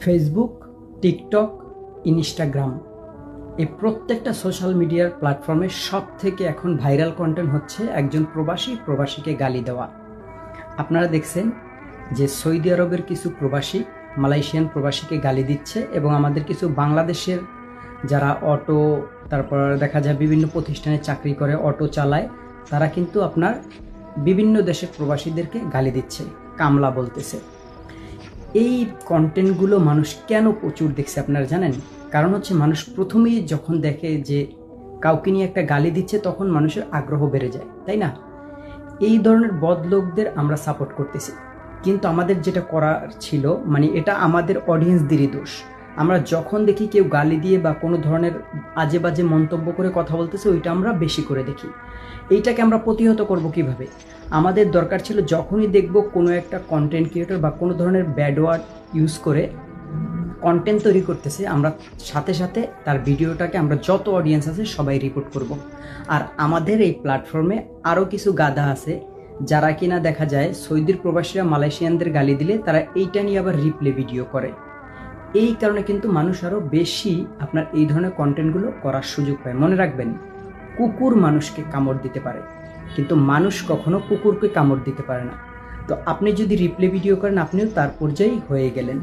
Facebook, TikTok, Instagram এই প্রত্যেকটা social মিডিয়ার প্ল্যাটফর্মে সবথেকে এখন ভাইরাল কন্টেন্ট হচ্ছে একজন প্রবাসীকে গালি দেওয়া। আপনারা দেখছেন যে সৌদি আরবের কিছু প্রবাসী মালয়েশিয়ান প্রবাসীকে গালি দিচ্ছে এবং আমাদের কিছু বাংলাদেশের যারা অটো, তারপর দেখা যায় বিভিন্ন প্রতিষ্ঠানে চাকরি করে, অটো চালায়, তারা কিন্তু আপনার বিভিন্ন দেশের প্রবাসীদেরকে গালি দিচ্ছে, কামলা বলতেছে। এই কন্টেন্টগুলো মানুষ কেন প্রচুর দেখছে আপনারা জানেন? কারণ হচ্ছে মানুষ প্রথমেই যখন দেখে যে কাউকে নিয়ে একটা গালি দিচ্ছে তখন মানুষের আগ্রহ বেড়ে যায়, তাই না? এই ধরনের বদলোকদের আমরা সাপোর্ট করতেছি, কিন্তু আমাদের যেটা করার ছিল, মানে এটা আমাদের অডিয়েন্সদেরই দোষ। আমরা যখন দেখি কেউ গালি দিয়ে বা কোনো ধরনের আজে বাজে মন্তব্য করে কথা বলতেছে, ওইটা আমরা বেশি করে দেখি। এইটাকে আমরা প্রতিহত করব কিভাবে? আমাদের দরকার ছিল যখনই দেখব কোনো একটা কন্টেন্ট ক্রিয়েটর বা কোনো ধরনের ব্যাড ওয়ার্ড ইউজ করে কন্টেন্ট তৈরি করতেছে, আমরা সাথে সাথে তার ভিডিওটাকে আমরা যত অডিয়েন্স আছে সবাই রিপোর্ট করব। আর আমাদের এই প্ল্যাটফর্মে আরও কিছু গাধা আছে যারা কিনা দেখা যায় সৌদির প্রবাসীরা মালয়েশিয়ানদের গালি দিলে তারা এইটা নিয়ে আবার রিপ্লে ভিডিও করে। এই কারণে কিন্তু মানুষ আরও বেশি আপনার এই ধরনের কন্টেন্টগুলো করার সুযোগ পায়। মনে রাখবেন, কুকুর মানুষকে কামড় দিতে পারে, কিন্তু মানুষ কখনো কুকুরকে কামড় দিতে পারে না। তো আপনি যদি রিপ্লে ভিডিও করেন, আপনিও তার পর্যায়ে হয়ে গেলেন।